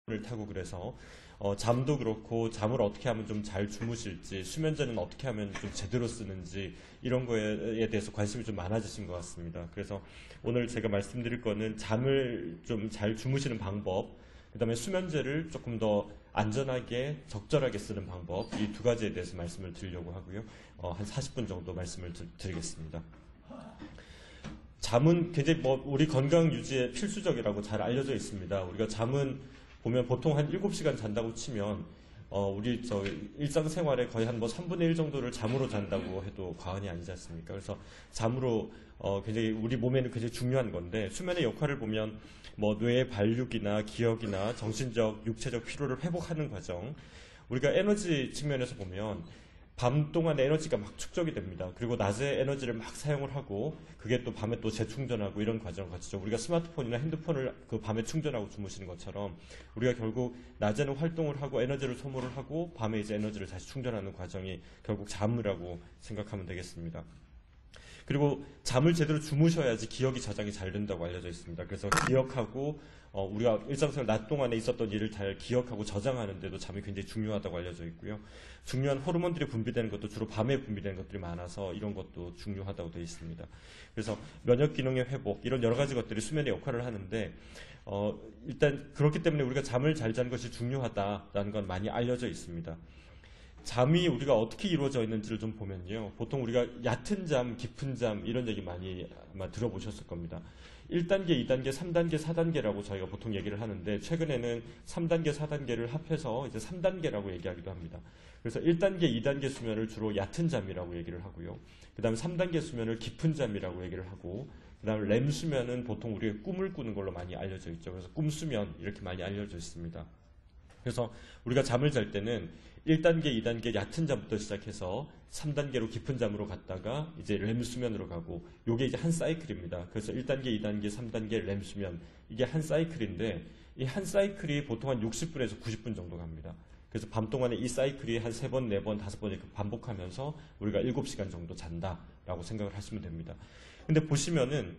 을 타고 그래서 잠도 그렇고 잠을 어떻게 하면 좀 잘 주무실지 수면제는 어떻게 하면 좀 제대로 쓰는지 이런 거에 대해서 관심이 좀 많아지신 것 같습니다. 그래서 오늘 제가 말씀드릴 거는 잠을 좀 잘 주무시는 방법, 그 다음에 수면제를 조금 더 안전하게 적절하게 쓰는 방법, 이 두 가지에 대해서 말씀을 드리려고 하고요. 한 40분 정도 말씀을 드리겠습니다. 잠은 굉장히 우리 건강 유지에 필수적이라고 잘 알려져 있습니다. 우리가 잠은 보면 보통 한 7시간 잔다고 치면 우리 일상생활에 거의 한 3분의 1 정도를 잠으로 잔다고 해도 과언이 아니지 않습니까? 그래서 잠으로 굉장히 우리 몸에는 굉장히 중요한 건데, 수면의 역할을 보면 뇌의 발육이나 기억이나 정신적, 육체적 피로를 회복하는 과정, 우리가 에너지 측면에서 보면 밤 동안 에너지가 막 축적이 됩니다. 그리고 낮에 에너지를 막 사용을 하고 그게 또 밤에 또 재충전하고 이런 과정을 거치죠. 우리가 스마트폰이나 핸드폰을 그 밤에 충전하고 주무시는 것처럼 우리가 결국 낮에는 활동을 하고 에너지를 소모를 하고 밤에 이제 에너지를 다시 충전하는 과정이 결국 잠이라고 생각하면 되겠습니다. 그리고 잠을 제대로 주무셔야지 기억이 저장이 잘 된다고 알려져 있습니다. 그래서 기억하고 우리가 일상생활 낮 동안에 있었던 일을 잘 기억하고 저장하는 데도 잠이 굉장히 중요하다고 알려져 있고요. 중요한 호르몬들이 분비되는 것도 주로 밤에 분비되는 것들이 많아서 이런 것도 중요하다고 되어 있습니다. 그래서 면역 기능의 회복, 이런 여러 가지 것들이 수면의 역할을 하는데 일단 그렇기 때문에 우리가 잠을 잘 자는 것이 중요하다라는 건 많이 알려져 있습니다. 잠이 우리가 어떻게 이루어져 있는지를 좀 보면요. 보통 우리가 얕은 잠, 깊은 잠 이런 얘기 많이 아마 들어보셨을 겁니다. 1단계, 2단계, 3단계, 4단계라고 저희가 보통 얘기를 하는데, 최근에는 3단계, 4단계를 합해서 이제 3단계라고 얘기하기도 합니다. 그래서 1단계, 2단계 수면을 주로 얕은 잠이라고 얘기를 하고요. 그 다음에 3단계 수면을 깊은 잠이라고 얘기를 하고, 그 다음에 렘 수면은 보통 우리가 꿈을 꾸는 걸로 많이 알려져 있죠. 그래서 꿈 수면 이렇게 많이 알려져 있습니다. 그래서 우리가 잠을 잘 때는 1단계, 2단계 얕은 잠부터 시작해서 3단계로 깊은 잠으로 갔다가 이제 렘 수면으로 가고, 요게 이제 한 사이클입니다. 그래서 1단계, 2단계, 3단계 렘 수면, 이게 한 사이클인데, 이 한 사이클이 보통 한 60분에서 90분 정도 갑니다. 그래서 밤 동안에 이 사이클이 한 3번, 4번, 5번 이렇게 반복하면서 우리가 7시간 정도 잔다라고 생각을 하시면 됩니다. 근데 보시면은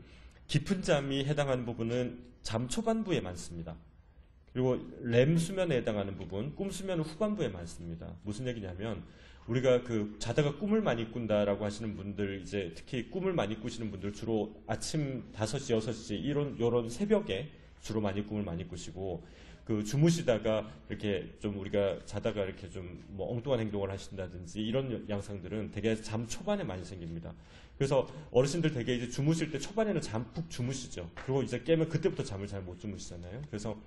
깊은 잠이 해당하는 부분은 잠 초반부에 많습니다. 그리고 렘 수면에 해당하는 부분, 꿈 수면은 후반부에 많습니다. 무슨 얘기냐면, 우리가 자다가 꿈을 많이 꾼다라고 하시는 분들, 이제 특히 꿈을 많이 꾸시는 분들 주로 아침 5시, 6시 이런 새벽에 주로 꿈을 많이 꾸시고, 주무시다가 이렇게 좀 우리가 자다가 이렇게 좀 엉뚱한 행동을 하신다든지 이런 양상들은 되게 잠 초반에 많이 생깁니다. 그래서 어르신들 되게 이제 주무실 때 초반에는 잠 푹 주무시죠. 그리고 이제 깨면 그때부터 잠을 잘 못 주무시잖아요. 그래서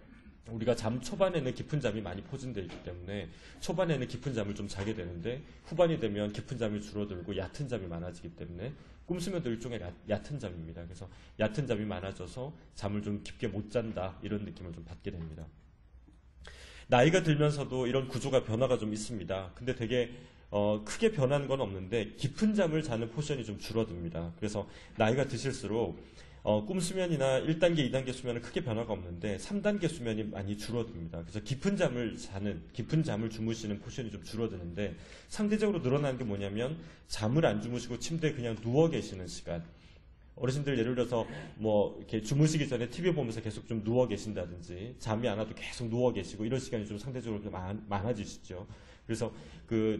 우리가 잠 초반에는 깊은 잠이 많이 포진되어 있기 때문에 초반에는 깊은 잠을 좀 자게 되는데, 후반이 되면 깊은 잠이 줄어들고 얕은 잠이 많아지기 때문에 꿈수면도 일종의 얕은 잠입니다. 그래서 얕은 잠이 많아져서 잠을 좀 깊게 못 잔다, 이런 느낌을 좀 받게 됩니다. 나이가 들면서도 이런 구조가 변화가 좀 있습니다. 근데 되게 크게 변한 건 없는데 깊은 잠을 자는 포션이 좀 줄어듭니다. 그래서 나이가 드실수록 꿈 수면이나 1단계, 2단계 수면은 크게 변화가 없는데 3단계 수면이 많이 줄어듭니다. 그래서 깊은 잠을 주무시는 포션이 좀 줄어드는데, 상대적으로 늘어나는 게 뭐냐면 잠을 안 주무시고 침대에 그냥 누워 계시는 시간. 어르신들 예를 들어서 이렇게 주무시기 전에 TV 보면서 계속 좀 누워 계신다든지, 잠이 안 와도 계속 누워 계시고 이런 시간이 좀 상대적으로 좀 많아지시죠. 그래서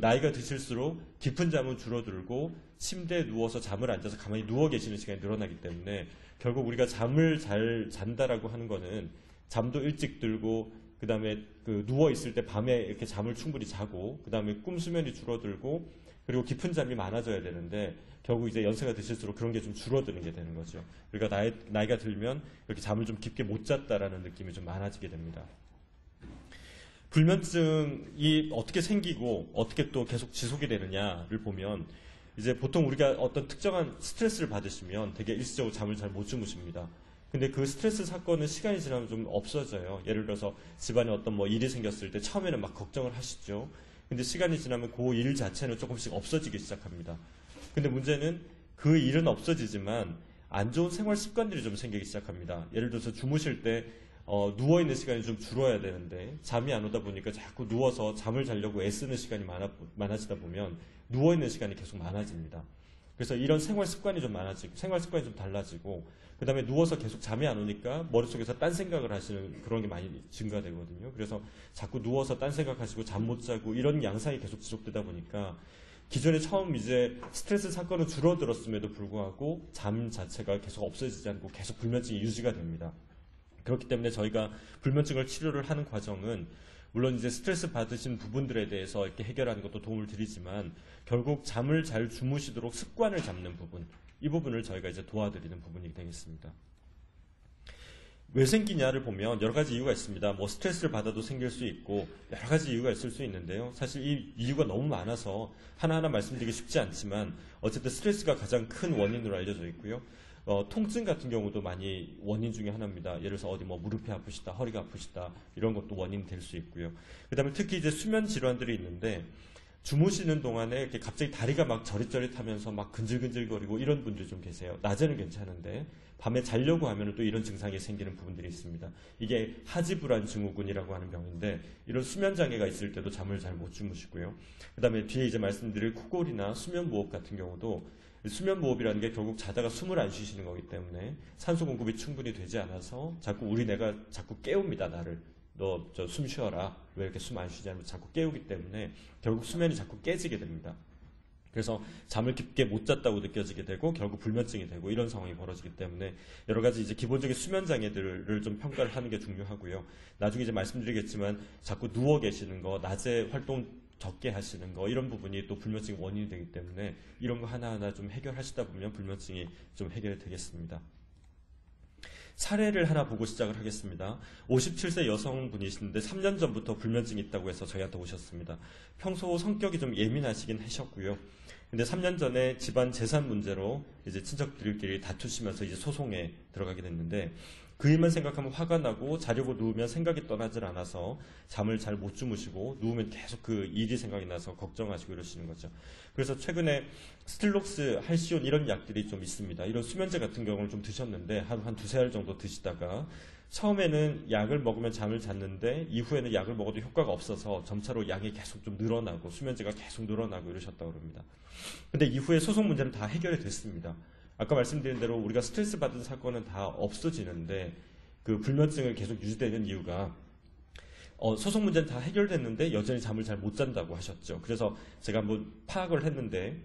나이가 드실수록 깊은 잠은 줄어들고 침대에 누워서 잠을 안 자서 가만히 누워 계시는 시간이 늘어나기 때문에, 결국 우리가 잠을 잘 잔다라고 하는 거는 잠도 일찍 들고, 그 다음에 누워 있을 때 밤에 이렇게 잠을 충분히 자고, 그 다음에 꿈 수면이 줄어들고, 그리고 깊은 잠이 많아져야 되는데 결국 이제 연세가 드실수록 그런 게 좀 줄어드는 게 되는 거죠. 그러니까 나이가 들면 이렇게 잠을 좀 깊게 못 잤다라는 느낌이 좀 많아지게 됩니다. 불면증이 어떻게 생기고 어떻게 또 계속 지속이 되느냐를 보면, 이제 보통 우리가 어떤 특정한 스트레스를 받으시면 되게 일시적으로 잠을 잘 못 주무십니다. 근데 그 스트레스 사건은 시간이 지나면 좀 없어져요. 예를 들어서 집안에 어떤 일이 생겼을 때 처음에는 막 걱정을 하시죠. 근데 시간이 지나면 그 일 자체는 조금씩 없어지기 시작합니다. 근데 문제는 그 일은 없어지지만 안 좋은 생활 습관들이 좀 생기기 시작합니다. 예를 들어서 주무실 때 누워있는 시간이 좀 줄어야 되는데 잠이 안 오다 보니까 자꾸 누워서 잠을 자려고 애쓰는 시간이 많아지다 보면 누워있는 시간이 계속 많아집니다. 그래서 이런 생활 습관이 좀 많아지고, 생활 습관이 좀 달라지고, 그 다음에 누워서 계속 잠이 안 오니까 머릿속에서 딴 생각을 하시는 그런 게 많이 증가되거든요. 그래서 자꾸 누워서 딴 생각하시고 잠 못 자고 이런 양상이 계속 지속되다 보니까 기존에 처음 이제 스트레스 사건은 줄어들었음에도 불구하고 잠 자체가 계속 없어지지 않고 계속 불면증이 유지가 됩니다. 그렇기 때문에 저희가 불면증을 치료를 하는 과정은 물론 이제 스트레스 받으신 부분들에 대해서 이렇게 해결하는 것도 도움을 드리지만 결국 잠을 잘 주무시도록 습관을 잡는 부분, 이 부분을 저희가 이제 도와드리는 부분이 되겠습니다. 왜 생기냐를 보면 여러 가지 이유가 있습니다. 뭐 스트레스를 받아도 생길 수 있고 여러 가지 이유가 있을 수 있는데요. 사실 이 이유가 너무 많아서 하나하나 말씀드리기 쉽지 않지만 어쨌든 스트레스가 가장 큰 원인으로 알려져 있고요. 통증 같은 경우도 많이 원인 중에 하나입니다. 예를 들어서 어디 뭐 무릎이 아프시다, 허리가 아프시다 이런 것도 원인이 될 수 있고요. 그다음에 특히 이제 수면 질환들이 있는데 주무시는 동안에 이렇게 갑자기 다리가 막 저릿저릿하면서 막 근질근질거리고 이런 분들이 좀 계세요. 낮에는 괜찮은데 밤에 자려고 하면 또 이런 증상이 생기는 부분들이 있습니다. 이게 하지불안 증후군이라고 하는 병인데 이런 수면 장애가 있을 때도 잠을 잘 못 주무시고요. 그다음에 뒤에 이제 말씀드릴 코골이나 수면무호흡 같은 경우도 수면무호흡이라는 게 결국 자다가 숨을 안 쉬시는 거기 때문에 산소 공급이 충분히 되지 않아서 자꾸 우리 뇌가 자꾸 깨웁니다. 나를. 너 저 숨 쉬어라. 왜 이렇게 숨 안 쉬지 않으면 자꾸 깨우기 때문에 결국 수면이 자꾸 깨지게 됩니다. 그래서 잠을 깊게 못 잤다고 느껴지게 되고 결국 불면증이 되고 이런 상황이 벌어지기 때문에 여러 가지 이제 기본적인 수면 장애들을 좀 평가를 하는 게 중요하고요. 나중에 이제 말씀드리겠지만 자꾸 누워 계시는 거, 낮에 활동 적게 하시는 거 이런 부분이 또 불면증 원인이 되기 때문에 이런 거 하나하나 좀 해결하시다 보면 불면증이 좀 해결이 되겠습니다. 사례를 하나 보고 시작을 하겠습니다. 57세 여성분이신데 3년 전부터 불면증이 있다고 해서 저희한테 오셨습니다. 평소 성격이 좀 예민하시긴 하셨고요. 근데 3년 전에 집안 재산 문제로 이제 친척들끼리 다투시면서 이제 소송에 들어가게 됐는데 그 일만 생각하면 화가 나고 자려고 누우면 생각이 떠나질 않아서 잠을 잘 못 주무시고 누우면 계속 그 일이 생각이 나서 걱정하시고 이러시는 거죠. 그래서 최근에 스틸록스, 할시온 이런 약들이 좀 있습니다. 이런 수면제 같은 경우를 좀 드셨는데 한 두세 알 정도 드시다가 처음에는 약을 먹으면 잠을 잤는데 이후에는 약을 먹어도 효과가 없어서 점차로 양이 계속 좀 늘어나고 수면제가 계속 늘어나고 이러셨다고 합니다. 근데 이후에 소송 문제는 다 해결이 됐습니다. 아까 말씀드린 대로 우리가 스트레스 받은 사건은 다 없어지는데 그 불면증을 계속 유지되는 이유가 소송 문제는 다 해결됐는데 여전히 잠을 잘 못 잔다고 하셨죠. 그래서 제가 한번 파악을 했는데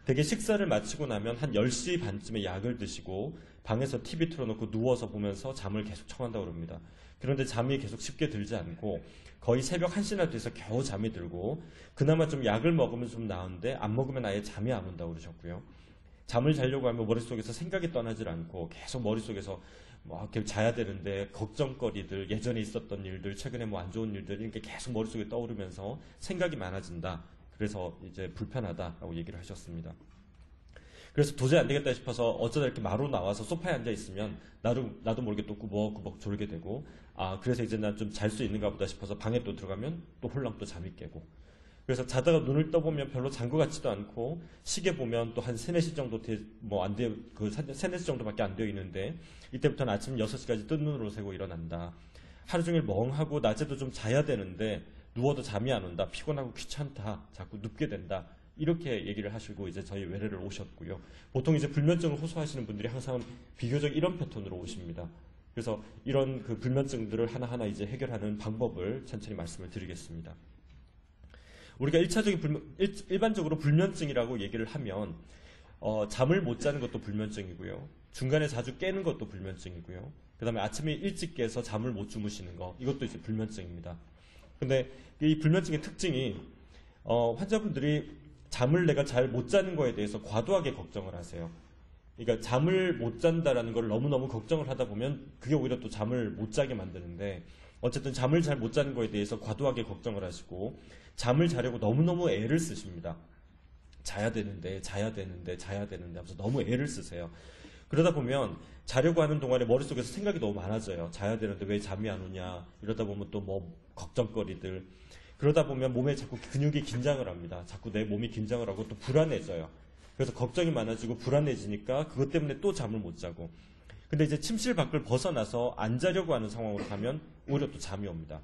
되게 식사를 마치고 나면 한 10시 반쯤에 약을 드시고 방에서 TV 틀어놓고 누워서 보면서 잠을 계속 청한다고 합니다. 그런데 잠이 계속 쉽게 들지 않고 거의 새벽 1시나 돼서 겨우 잠이 들고 그나마 좀 약을 먹으면 좀 나은데 안 먹으면 아예 잠이 안 온다고 그러셨고요. 잠을 자려고 하면 머릿속에서 생각이 떠나질 않고 계속 머릿속에서 뭐 이렇게 자야 되는데 걱정거리들, 예전에 있었던 일들, 최근에 뭐 안 좋은 일들 이렇게 계속 머릿속에 떠오르면서 생각이 많아진다. 그래서 이제 불편하다라고 얘기를 하셨습니다. 그래서 도저히 안 되겠다 싶어서 어쩌다 이렇게 마루 나와서 소파에 앉아 있으면 나도 모르게 또 꾸벅꾸벅 졸게 되고 그래서 이제 난 좀 잘 수 있는가 보다 싶어서 방에 또 들어가면 또 홀랑 또 잠이 깨고 그래서 자다가 눈을 떠보면 별로 잔 것 같지도 않고 시계 보면 또 한 3, 4시 정도 그 3, 4시 정도밖에 안 되어 있는데 이때부터는 아침 6시까지 뜬 눈으로 새고 일어난다. 하루 종일 멍하고 낮에도 좀 자야 되는데 누워도 잠이 안 온다. 피곤하고 귀찮다. 자꾸 눕게 된다. 이렇게 얘기를 하시고 이제 저희 외래를 오셨고요. 보통 이제 불면증을 호소하시는 분들이 항상 비교적 이런 패턴으로 오십니다. 그래서 이런 그 불면증들을 하나하나 이제 해결하는 방법을 천천히 말씀을 드리겠습니다. 우리가 일반적으로 불면증이라고 얘기를 하면 잠을 못 자는 것도 불면증이고요. 중간에 자주 깨는 것도 불면증이고요. 그 다음에 아침에 일찍 깨서 잠을 못 주무시는 거 이것도 이제 불면증입니다. 근데 이 불면증의 특징이 환자분들이 잠을 내가 잘 못 자는 거에 대해서 과도하게 걱정을 하세요. 그러니까 잠을 못 잔다라는 걸 너무너무 걱정을 하다 보면 그게 오히려 또 잠을 못 자게 만드는데 어쨌든 잠을 잘 못 자는 거에 대해서 과도하게 걱정을 하시고 잠을 자려고 너무너무 애를 쓰십니다. 자야 되는데 하면서 너무 애를 쓰세요. 그러다 보면 자려고 하는 동안에 머릿속에서 생각이 너무 많아져요. 자야 되는데 왜 잠이 안 오냐. 이러다 보면 또 뭐 걱정거리들. 그러다 보면 몸에 자꾸 근육이 긴장을 합니다. 자꾸 내 몸이 긴장을 하고 또 불안해져요. 그래서 걱정이 많아지고 불안해지니까 그것 때문에 또 잠을 못 자고. 근데 이제 침실 밖을 벗어나서 안 자려고 하는 상황으로 가면 오히려 또 잠이 옵니다.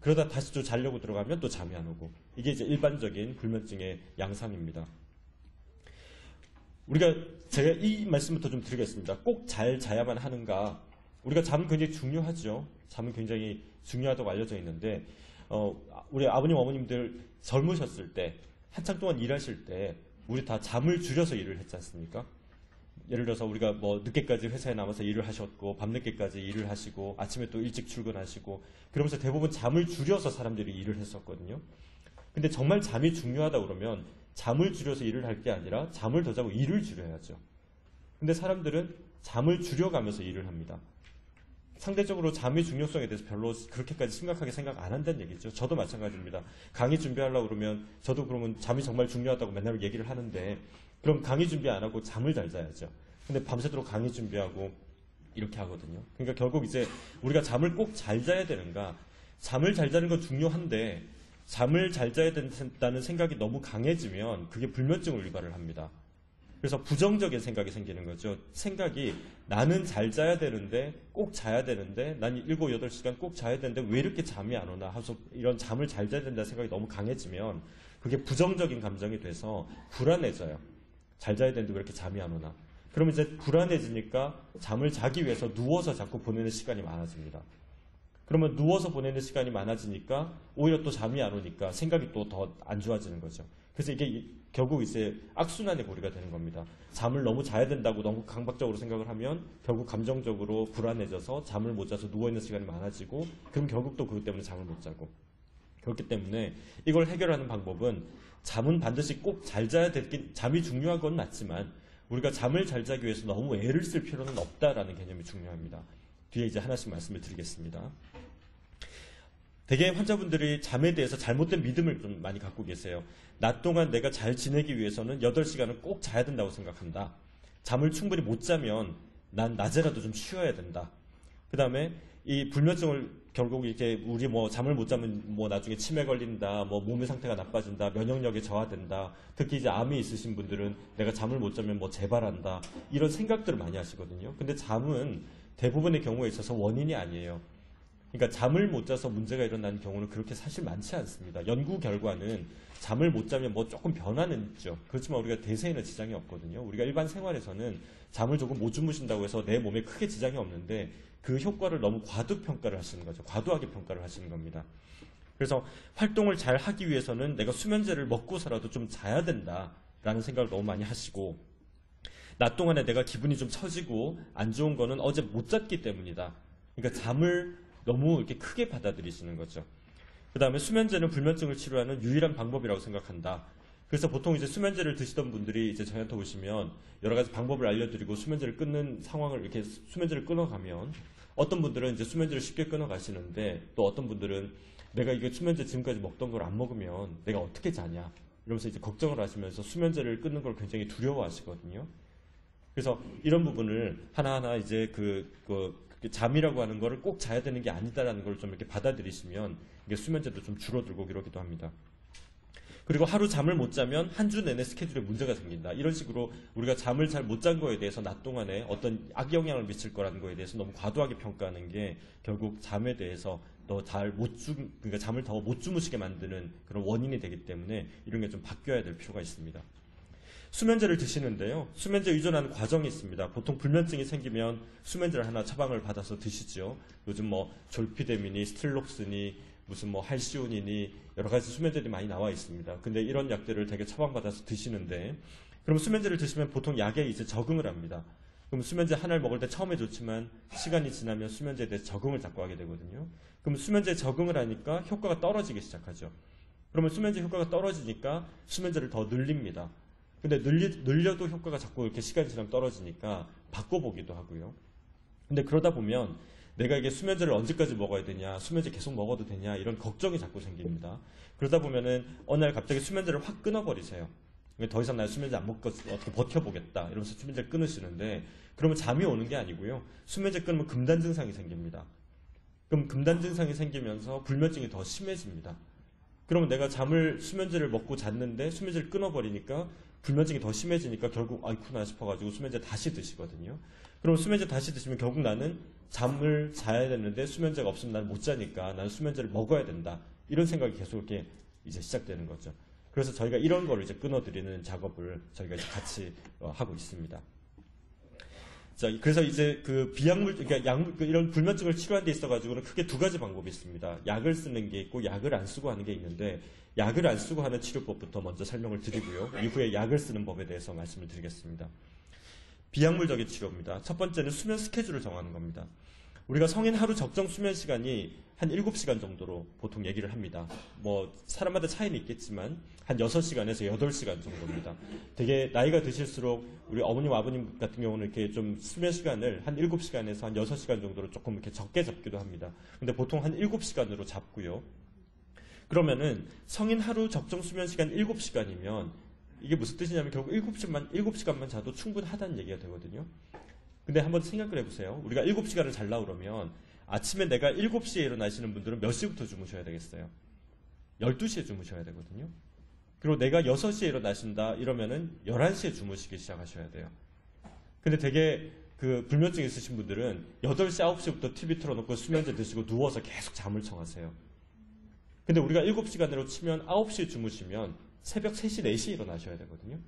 그러다 다시 또 자려고 들어가면 또 잠이 안 오고. 이게 이제 일반적인 불면증의 양상입니다. 우리가 제가 이 말씀부터 좀 드리겠습니다. 꼭 잘 자야만 하는가? 우리가 잠은 굉장히 중요하죠. 잠은 굉장히 중요하다고 알려져 있는데 우리 아버님 어머님들 젊으셨을 때 한창 동안 일하실 때 우리 다 잠을 줄여서 일을 했지 않습니까? 예를 들어서 우리가 뭐 늦게까지 회사에 남아서 일을 하셨고 밤늦게까지 일을 하시고 아침에 또 일찍 출근하시고 그러면서 대부분 잠을 줄여서 사람들이 일을 했었거든요. 근데 정말 잠이 중요하다 그러면 잠을 줄여서 일을 할 게 아니라 잠을 더 자고 일을 줄여야죠. 근데 사람들은 잠을 줄여가면서 일을 합니다. 상대적으로 잠의 중요성에 대해서 별로 그렇게까지 심각하게 생각 안 한다는 얘기죠. 저도 마찬가지입니다. 강의 준비하려고 그러면 저도 그러면 잠이 정말 중요하다고 맨날 얘기를 하는데 그럼 강의 준비 안 하고 잠을 잘 자야죠. 근데 밤새도록 강의 준비하고 이렇게 하거든요. 그러니까 결국 이제 우리가 잠을 꼭 잘 자야 되는가? 잠을 잘 자는 건 중요한데 잠을 잘 자야 된다는 생각이 너무 강해지면 그게 불면증을 유발을 합니다. 그래서 부정적인 생각이 생기는 거죠. 생각이 나는 잘 자야 되는데 꼭 자야 되는데 난 7, 8시간 꼭 자야 되는데 왜 이렇게 잠이 안 오나 하면서 이런 잠을 잘 자야 된다는 생각이 너무 강해지면 그게 부정적인 감정이 돼서 불안해져요. 잘 자야 되는데 왜 이렇게 잠이 안 오나. 그러면 이제 불안해지니까 잠을 자기 위해서 누워서 자꾸 보내는 시간이 많아집니다. 그러면 누워서 보내는 시간이 많아지니까 오히려 또 잠이 안 오니까 생각이 또 더 안 좋아지는 거죠. 그래서 이게 결국 이제 악순환의 고리가 되는 겁니다. 잠을 너무 자야 된다고 너무 강박적으로 생각을 하면 결국 감정적으로 불안해져서 잠을 못 자서 누워있는 시간이 많아지고 그럼 결국 또 그것 때문에 잠을 못 자고 그렇기 때문에 이걸 해결하는 방법은 잠은 반드시 꼭 잘 자야 되긴 잠이 중요한 건 맞지만 우리가 잠을 잘 자기 위해서 너무 애를 쓸 필요는 없다라는 개념이 중요합니다. 뒤에 이제 하나씩 말씀을 드리겠습니다. 대개 환자분들이 잠에 대해서 잘못된 믿음을 좀 많이 갖고 계세요. 낮 동안 내가 잘 지내기 위해서는 8시간은 꼭 자야 된다고 생각한다. 잠을 충분히 못 자면 난 낮에라도 좀 쉬어야 된다. 그 다음에 이 불면증을 결국 이제 우리 뭐 잠을 못 자면 뭐 나중에 치매 걸린다, 뭐 몸의 상태가 나빠진다, 면역력이 저하된다. 특히 이제 암이 있으신 분들은 내가 잠을 못 자면 뭐 재발한다. 이런 생각들을 많이 하시거든요. 근데 잠은 대부분의 경우에 있어서 원인이 아니에요. 그러니까 잠을 못 자서 문제가 일어나는 경우는 그렇게 사실 많지 않습니다. 연구 결과는 잠을 못 자면 뭐 조금 변화는 있죠. 그렇지만 우리가 대세에는 지장이 없거든요. 우리가 일반 생활에서는 잠을 조금 못 주무신다고 해서 내 몸에 크게 지장이 없는데 그 효과를 너무 과도평가를 하시는 거죠. 과도하게 평가를 하시는 겁니다. 그래서 활동을 잘 하기 위해서는 내가 수면제를 먹고서라도 좀 자야 된다라는 생각을 너무 많이 하시고 낮 동안에 내가 기분이 좀 처지고 안 좋은 거는 어제 못 잤기 때문이다. 그러니까 잠을 너무 이렇게 크게 받아들이시는 거죠. 그 다음에 수면제는 불면증을 치료하는 유일한 방법이라고 생각한다. 그래서 보통 이제 수면제를 드시던 분들이 이제 저희한테 오시면 여러 가지 방법을 알려드리고 수면제를 끊는 상황을 이렇게 수면제를 끊어가면 어떤 분들은 이제 수면제를 쉽게 끊어가시는데 또 어떤 분들은 내가 이게 수면제 지금까지 먹던 걸 안 먹으면 내가 어떻게 자냐 이러면서 이제 걱정을 하시면서 수면제를 끊는 걸 굉장히 두려워하시거든요. 그래서 이런 부분을 하나하나 이제 잠이라고 하는 거를 꼭 자야 되는 게 아니다라는 걸 좀 이렇게 받아들이시면 이게 수면제도 좀 줄어들고 이러기도 합니다. 그리고 하루 잠을 못 자면 한 주 내내 스케줄에 문제가 생긴다. 이런 식으로 우리가 잠을 잘 못 잔 거에 대해서 낮 동안에 어떤 악영향을 미칠 거라는 거에 대해서 너무 과도하게 평가하는 게 결국 잠에 대해서 그러니까 잠을 더 못 주무시게 만드는 그런 원인이 되기 때문에 이런 게 좀 바뀌어야 될 필요가 있습니다. 수면제를 드시는데요. 수면제 의존하는 과정이 있습니다. 보통 불면증이 생기면 수면제를 하나 처방을 받아서 드시죠. 요즘 뭐 졸피데미니, 스틸록스니, 무슨 뭐 할시온이니 여러 가지 수면제들이 많이 나와 있습니다. 근데 이런 약들을 되게 처방받아서 드시는데 그럼 수면제를 드시면 보통 약에 이제 적응을 합니다. 그럼 수면제 하나를 먹을 때 처음에 좋지만 시간이 지나면 수면제에 대해서 적응을 자꾸 하게 되거든요. 그럼 수면제에 적응을 하니까 효과가 떨어지기 시작하죠. 그러면 수면제 효과가 떨어지니까 수면제를 더 늘립니다. 근데 늘려도 효과가 자꾸 이렇게 시간이 지나면 떨어지니까 바꿔보기도 하고요. 근데 그러다 보면 내가 이게 수면제를 언제까지 먹어야 되냐, 수면제 계속 먹어도 되냐 이런 걱정이 자꾸 생깁니다. 그러다 보면은 어느 날 갑자기 수면제를 확 끊어버리세요. 더 이상 나 수면제 안 먹고 어떻게 버텨보겠다 이러면서 수면제를 끊으시는데 그러면 잠이 오는 게 아니고요. 수면제 끊으면 금단 증상이 생깁니다. 그럼 금단 증상이 생기면서 불면증이 더 심해집니다. 그러면 내가 수면제를 먹고 잤는데 수면제를 끊어버리니까 불면증이 더 심해지니까 결국 아이쿠나 싶어가지고 수면제 다시 드시거든요. 그럼 수면제 다시 드시면 결국 나는 잠을 자야 되는데 수면제가 없으면 나는 못 자니까 나는 수면제를 먹어야 된다. 이런 생각이 계속 이렇게 이제 시작되는 거죠. 그래서 저희가 이런 거를 이제 끊어드리는 작업을 저희가 이제 같이 하고 있습니다. 자, 그래서 이제 그 비약물, 그러니까 이런 불면증을 치료하는 데 있어가지고는 크게 두 가지 방법이 있습니다. 약을 쓰는 게 있고 약을 안 쓰고 하는 게 있는데, 약을 안 쓰고 하는 치료법부터 먼저 설명을 드리고요. 이후에 약을 쓰는 법에 대해서 말씀을 드리겠습니다. 비약물적인 치료입니다. 첫 번째는 수면 스케줄을 정하는 겁니다. 우리가 성인 하루 적정 수면 시간이 한 7시간 정도로 보통 얘기를 합니다. 뭐 사람마다 차이는 있겠지만 한 6시간에서 8시간 정도입니다. 되게 나이가 드실수록 우리 어머님, 아버님 같은 경우는 이렇게 좀 수면 시간을 한 7시간에서 한 6시간 정도로 조금 이렇게 적게 잡기도 합니다. 근데 보통 한 7시간으로 잡고요. 그러면은 성인 하루 적정 수면 시간 7시간이면 이게 무슨 뜻이냐면 결국 7시간만 자도 충분하다는 얘기가 되거든요. 근데 한번 생각을 해보세요. 우리가 7시간을 자려고 그러면 아침에 내가 7시에 일어나시는 분들은 몇 시부터 주무셔야 되겠어요? 12시에 주무셔야 되거든요. 그리고 내가 6시에 일어나신다 이러면은 11시에 주무시기 시작하셔야 돼요. 근데 되게 그 불면증 있으신 분들은 8시, 9시부터 TV 틀어놓고 수면제 드시고 누워서 계속 잠을 청하세요. 근데 우리가 7시간으로 치면 9시에 주무시면 새벽 3시, 4시에 일어나셔야 되거든요.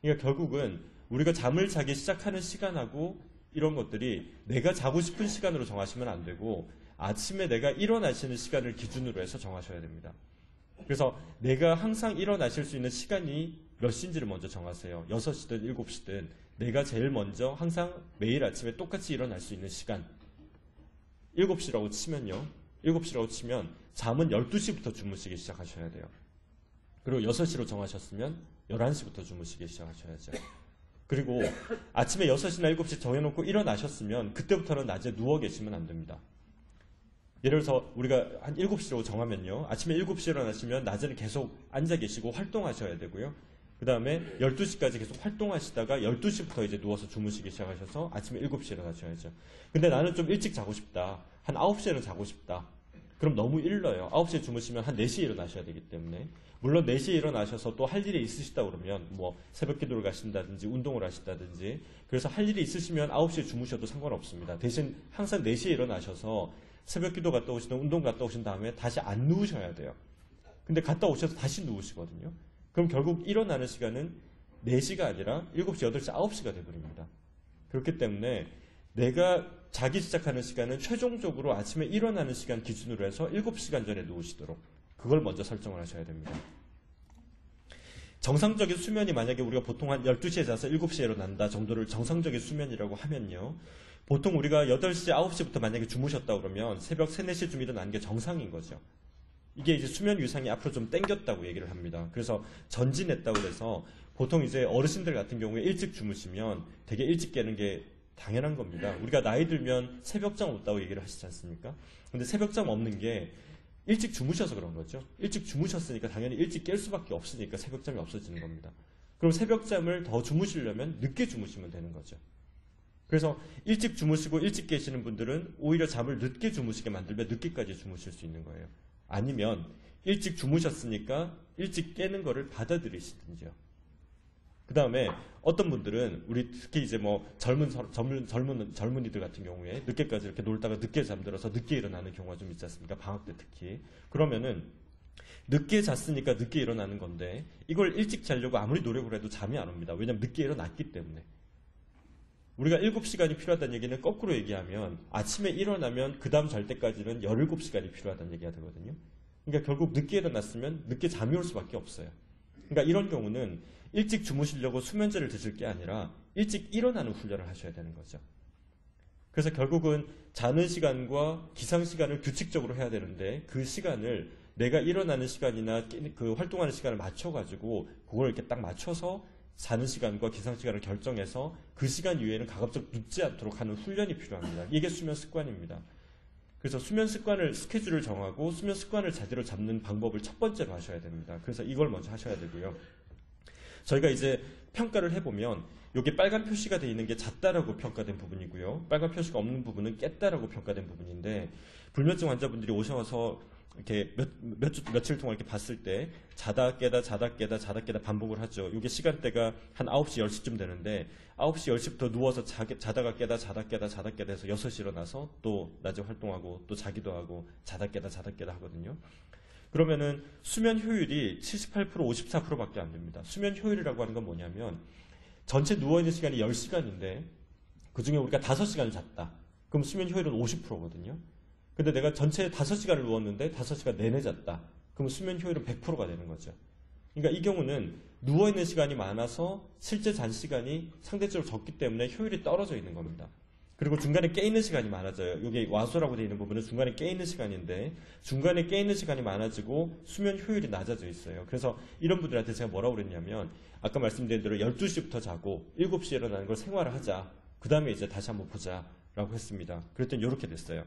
그러니까 결국은 우리가 잠을 자기 시작하는 시간하고 이런 것들이 내가 자고 싶은 시간으로 정하시면 안 되고 아침에 내가 일어나시는 시간을 기준으로 해서 정하셔야 됩니다. 그래서 내가 항상 일어나실 수 있는 시간이 몇 시인지를 먼저 정하세요. 6시든 7시든 내가 제일 먼저 항상 매일 아침에 똑같이 일어날 수 있는 시간 7시라고 치면요. 7시라고 치면 잠은 12시부터 주무시기 시작하셔야 돼요. 그리고 6시로 정하셨으면 11시부터 주무시기 시작하셔야죠. 그리고 아침에 6시나 7시 정해놓고 일어나셨으면 그때부터는 낮에 누워 계시면 안 됩니다. 예를 들어서 우리가 한 7시로 정하면요. 아침에 7시에 일어나시면 낮에는 계속 앉아 계시고 활동하셔야 되고요. 그 다음에 12시까지 계속 활동하시다가 12시부터 이제 누워서 주무시기 시작하셔서 아침에 7시에 일어나셔야죠. 근데 나는 좀 일찍 자고 싶다. 한 9시에는 자고 싶다. 그럼 너무 일러요. 9시에 주무시면 한 4시에 일어나셔야 되기 때문에. 물론 4시에 일어나셔서 또 할 일이 있으시다 그러면 뭐 새벽 기도를 가신다든지 운동을 하신다든지 그래서 할 일이 있으시면 9시에 주무셔도 상관없습니다. 대신 항상 4시에 일어나셔서 새벽 기도 갔다 오시든 운동 갔다 오신 다음에 다시 안 누우셔야 돼요. 근데 갔다 오셔서 다시 누우시거든요. 그럼 결국 일어나는 시간은 4시가 아니라 7시, 8시, 9시가 돼버립니다. 그렇기 때문에 내가 자기 시작하는 시간은 최종적으로 아침에 일어나는 시간 기준으로 해서 7시간 전에 누우시도록 그걸 먼저 설정을 하셔야 됩니다. 정상적인 수면이 만약에 우리가 보통 한 12시에 자서 7시에 일어난다 정도를 정상적인 수면이라고 하면요. 보통 우리가 8시, 9시부터 만약에 주무셨다 그러면 새벽 3, 4시쯤 일어나는 게 정상인 거죠. 이게 이제 수면 위상이 앞으로 좀 땡겼다고 얘기를 합니다. 그래서 전진했다고 해서 보통 이제 어르신들 같은 경우에 일찍 주무시면 되게 일찍 깨는 게 당연한 겁니다. 우리가 나이 들면 새벽잠 없다고 얘기를 하시지 않습니까? 근데 새벽잠 없는 게 일찍 주무셔서 그런 거죠. 일찍 주무셨으니까 당연히 일찍 깰 수밖에 없으니까 새벽잠이 없어지는 겁니다. 그럼 새벽잠을 더 주무시려면 늦게 주무시면 되는 거죠. 그래서 일찍 주무시고 일찍 깨시는 분들은 오히려 잠을 늦게 주무시게 만들면 늦게까지 주무실 수 있는 거예요. 아니면 일찍 주무셨으니까 일찍 깨는 거를 받아들이시든지요. 그 다음에 어떤 분들은 우리 특히 이제 뭐 젊은이들 같은 경우에 늦게까지 이렇게 놀다가 늦게 잠들어서 늦게 일어나는 경우가 좀 있지 않습니까? 방학 때 특히. 그러면은 늦게 잤으니까 늦게 일어나는 건데 이걸 일찍 자려고 아무리 노력을 해도 잠이 안 옵니다. 왜냐하면 늦게 일어났기 때문에. 우리가 7시간이 필요하다는 얘기는 거꾸로 얘기하면 아침에 일어나면 그 다음 잘 때까지는 17시간이 필요하다는 얘기가 되거든요. 그러니까 결국 늦게 일어났으면 늦게 잠이 올 수밖에 없어요. 그러니까 이런 경우는 일찍 주무시려고 수면제를 드실 게 아니라 일찍 일어나는 훈련을 하셔야 되는 거죠. 그래서 결국은 자는 시간과 기상 시간을 규칙적으로 해야 되는데 그 시간을 내가 일어나는 시간이나 그 활동하는 시간을 맞춰가지고 그걸 이렇게 딱 맞춰서 자는 시간과 기상 시간을 결정해서 그 시간 이후에는 가급적 눕지 않도록 하는 훈련이 필요합니다. 이게 수면 습관입니다. 그래서 수면 습관을 스케줄을 정하고 수면 습관을 제대로 잡는 방법을 첫 번째로 하셔야 됩니다. 그래서 이걸 먼저 하셔야 되고요. 저희가 이제 평가를 해보면 여기 빨간 표시가 되어 있는 게 잤다라고 평가된 부분이고요. 빨간 표시가 없는 부분은 깼다라고 평가된 부분인데 불면증 환자분들이 오셔서 이렇게 며칠 동안 이렇게 봤을 때 자다 깨다 자다 깨다 자다 깨다 반복을 하죠. 이게 시간대가 한 9시 10시쯤 되는데 9시 10시부터 누워서 자다가 깨다 자다 깨다 자다 깨다 해서 6시 일어나서 또 낮에 활동하고 또 자기도 하고 자다 깨다 하거든요. 그러면은 수면 효율이 78%, 54%밖에 안 됩니다. 수면 효율이라고 하는 건 뭐냐면 전체 누워있는 시간이 10시간인데 그 중에 우리가 5시간을 잤다. 그럼 수면 효율은 50%거든요. 근데 내가 전체 5시간을 누웠는데 5시간 내내 잤다. 그럼 수면 효율은 100%가 되는 거죠. 그러니까 이 경우는 누워있는 시간이 많아서 실제 잔 시간이 상대적으로 적기 때문에 효율이 떨어져 있는 겁니다. 그리고 중간에 깨있는 시간이 많아져요. 이게 와소라고 되어 있는 부분은 중간에 깨있는 시간인데 중간에 깨있는 시간이 많아지고 수면 효율이 낮아져 있어요. 그래서 이런 분들한테 제가 뭐라고 그랬냐면 아까 말씀드린 대로 12시부터 자고 7시에 일어나는 걸 생활을 하자. 그 다음에 이제 다시 한번 보자 라고 했습니다. 그랬더니 이렇게 됐어요.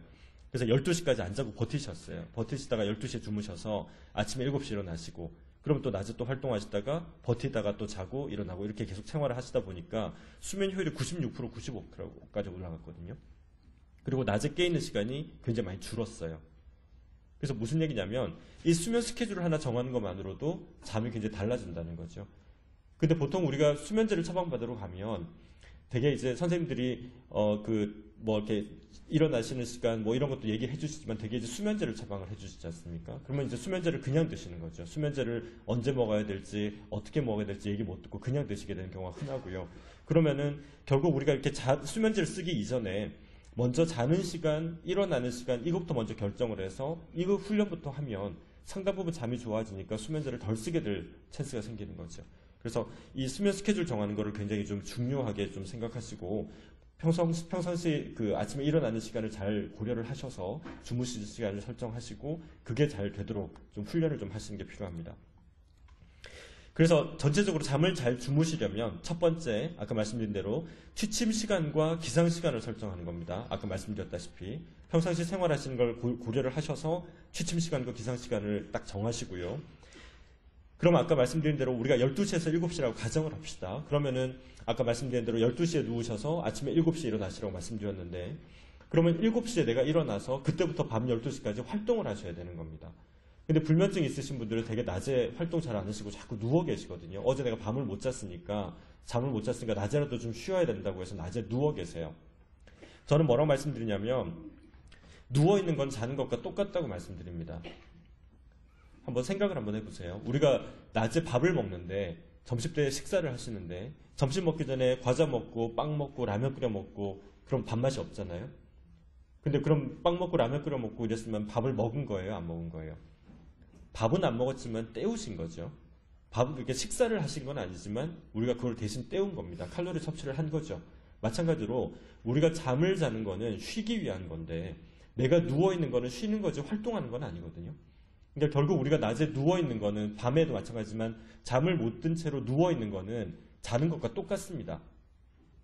그래서 12시까지 안 자고 버티셨어요. 버티시다가 12시에 주무셔서 아침에 7시에 일어나시고 그럼 또 낮에 또 활동하시다가 버티다가 또 자고 일어나고 이렇게 계속 생활을 하시다 보니까 수면 효율이 96%, 95%까지 올라갔거든요. 그리고 낮에 깨있는 시간이 굉장히 많이 줄었어요. 그래서 무슨 얘기냐면 이 수면 스케줄을 하나 정하는 것만으로도 잠이 굉장히 달라진다는 거죠. 근데 보통 우리가 수면제를 처방받으러 가면 되게 이제 선생님들이 이렇게 일어나시는 시간 뭐 이런 것도 얘기해 주시지만 되게 이제 수면제를 처방을 해 주시지 않습니까? 그러면 이제 수면제를 그냥 드시는 거죠. 수면제를 언제 먹어야 될지 어떻게 먹어야 될지 얘기 못 듣고 그냥 드시게 되는 경우가 흔하고요. 그러면은 결국 우리가 이렇게 수면제를 쓰기 이전에 먼저 자는 시간, 일어나는 시간 이것부터 먼저 결정을 해서 이거 훈련부터 하면 상당 부분 잠이 좋아지니까 수면제를 덜 쓰게 될 찬스가 생기는 거죠. 그래서 이 수면 스케줄 정하는 거를 굉장히 좀 중요하게 좀 생각하시고 평상시 그 아침에 일어나는 시간을 잘 고려를 하셔서 주무시는 시간을 설정하시고 그게 잘 되도록 좀 훈련을 좀 하시는 게 필요합니다. 그래서 전체적으로 잠을 잘 주무시려면 첫 번째 아까 말씀드린 대로 취침 시간과 기상 시간을 설정하는 겁니다. 아까 말씀드렸다시피 평상시 생활하시는 걸 고려를 하셔서 취침 시간과 기상 시간을 딱 정하시고요. 그럼 아까 말씀드린 대로 우리가 12시에서 7시라고 가정을 합시다. 그러면은 아까 말씀드린 대로 12시에 누우셔서 아침에 7시에 일어나시라고 말씀드렸는데 그러면 7시에 내가 일어나서 그때부터 밤 12시까지 활동을 하셔야 되는 겁니다. 근데 불면증 있으신 분들은 되게 낮에 활동 잘 안 하시고 자꾸 누워 계시거든요. 어제 내가 잠을 못 잤으니까 낮에라도 좀 쉬어야 된다고 해서 낮에 누워 계세요. 저는 뭐라고 말씀드리냐면 누워있는 건 자는 것과 똑같다고 말씀드립니다. 한번 생각을 한번 해보세요. 우리가 낮에 밥을 먹는데 점심때 식사를 하시는데 점심 먹기 전에 과자 먹고 빵 먹고 라면 끓여 먹고 그럼 밥맛이 없잖아요. 근데 그럼 빵 먹고 라면 끓여 먹고 이랬으면 밥을 먹은 거예요? 안 먹은 거예요? 밥은 안 먹었지만 때우신 거죠. 밥은 그렇게 식사를 하신 건 아니지만 우리가 그걸 대신 때운 겁니다. 칼로리 섭취를 한 거죠. 마찬가지로 우리가 잠을 자는 거는 쉬기 위한 건데 내가 누워있는 거는 쉬는 거지 활동하는 건 아니거든요. 그러니까 결국 우리가 낮에 누워있는 거는 밤에도 마찬가지지만 잠을 못 든 채로 누워있는 거는 자는 것과 똑같습니다.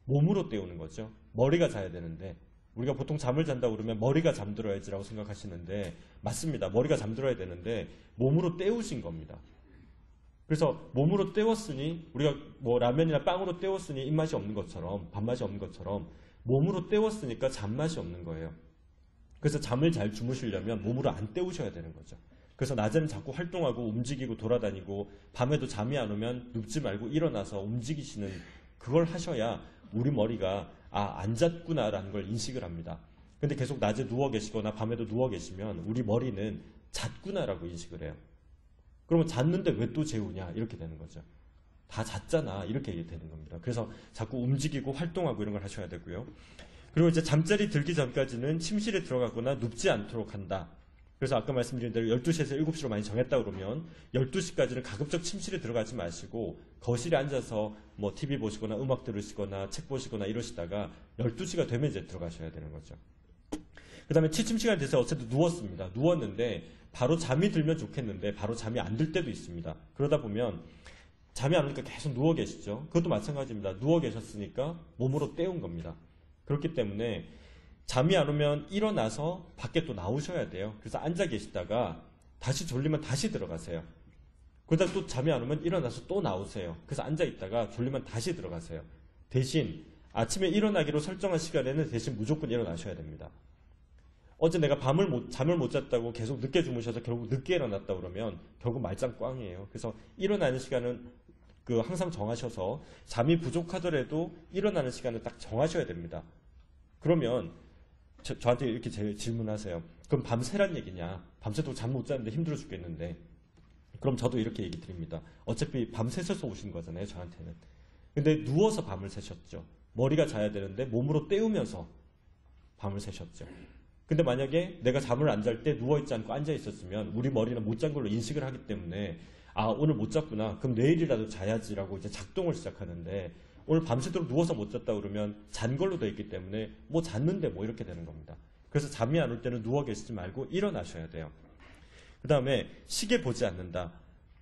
몸으로 때우는 거죠. 머리가 자야 되는데 우리가 보통 잠을 잔다고 그러면 머리가 잠들어야지라고 생각하시는데 맞습니다. 머리가 잠들어야 되는데 몸으로 때우신 겁니다. 그래서 몸으로 때웠으니 우리가 뭐 라면이나 빵으로 때웠으니 입맛이 없는 것처럼 밥맛이 없는 것처럼 몸으로 때웠으니까 잠맛이 없는 거예요. 그래서 잠을 잘 주무시려면 몸으로 안 때우셔야 되는 거죠. 그래서 낮에는 자꾸 활동하고 움직이고 돌아다니고 밤에도 잠이 안 오면 눕지 말고 일어나서 움직이시는 그걸 하셔야 우리 머리가 안 잤구나라는 걸 인식을 합니다. 근데 계속 낮에 누워 계시거나 밤에도 누워 계시면 우리 머리는 잤구나라고 인식을 해요. 그러면 잤는데 왜 또 재우냐 이렇게 되는 거죠. 다 잤잖아 이렇게 되는 겁니다. 그래서 자꾸 움직이고 활동하고 이런 걸 하셔야 되고요. 그리고 이제 잠자리 들기 전까지는 침실에 들어가거나 눕지 않도록 한다. 그래서 아까 말씀드린 대로 12시에서 7시로 많이 정했다 그러면 12시까지는 가급적 침실에 들어가지 마시고 거실에 앉아서 뭐 TV 보시거나 음악 들으시거나 책 보시거나 이러시다가 12시가 되면 이제 들어가셔야 되는 거죠. 그 다음에 취침 시간이 돼서 어쨌든 누웠습니다. 누웠는데 바로 잠이 들면 좋겠는데 바로 잠이 안 들 때도 있습니다. 그러다 보면 잠이 안 오니까 계속 누워 계시죠. 그것도 마찬가지입니다. 누워 계셨으니까 몸으로 때운 겁니다. 그렇기 때문에 잠이 안 오면 일어나서 밖에 또 나오셔야 돼요. 그래서 앉아 계시다가 다시 졸리면 다시 들어가세요. 그러다 또 잠이 안 오면 일어나서 또 나오세요. 그래서 앉아 있다가 졸리면 다시 들어가세요. 대신 아침에 일어나기로 설정한 시간에는 대신 무조건 일어나셔야 됩니다. 어제 내가 잠을 못 잤다고 계속 늦게 주무셔서 결국 늦게 일어났다 그러면 결국 말짱 꽝이에요. 그래서 일어나는 시간은 항상 정하셔서 잠이 부족하더라도 일어나는 시간을 딱 정하셔야 됩니다. 그러면 저한테 이렇게 질문하세요. 그럼 밤새란 얘기냐? 밤새도 잠 못 자는데 힘들어 죽겠는데. 그럼 저도 이렇게 얘기 드립니다. 어차피 밤새셔서 오신 거잖아요, 저한테는. 근데 누워서 밤을 새셨죠. 머리가 자야 되는데 몸으로 때우면서 밤을 새셨죠. 근데 만약에 내가 잠을 안 잘 때 누워있지 않고 앉아 있었으면 우리 머리는 못 잔 걸로 인식을 하기 때문에 아, 오늘 못 잤구나. 그럼 내일이라도 자야지라고 이제 작동을 시작하는데 오늘 밤새도록 누워서 못 잤다 그러면 잔 걸로 되어 있기 때문에 뭐 잤는데 뭐 이렇게 되는 겁니다. 그래서 잠이 안 올 때는 누워 계시지 말고 일어나셔야 돼요. 그 다음에 시계 보지 않는다.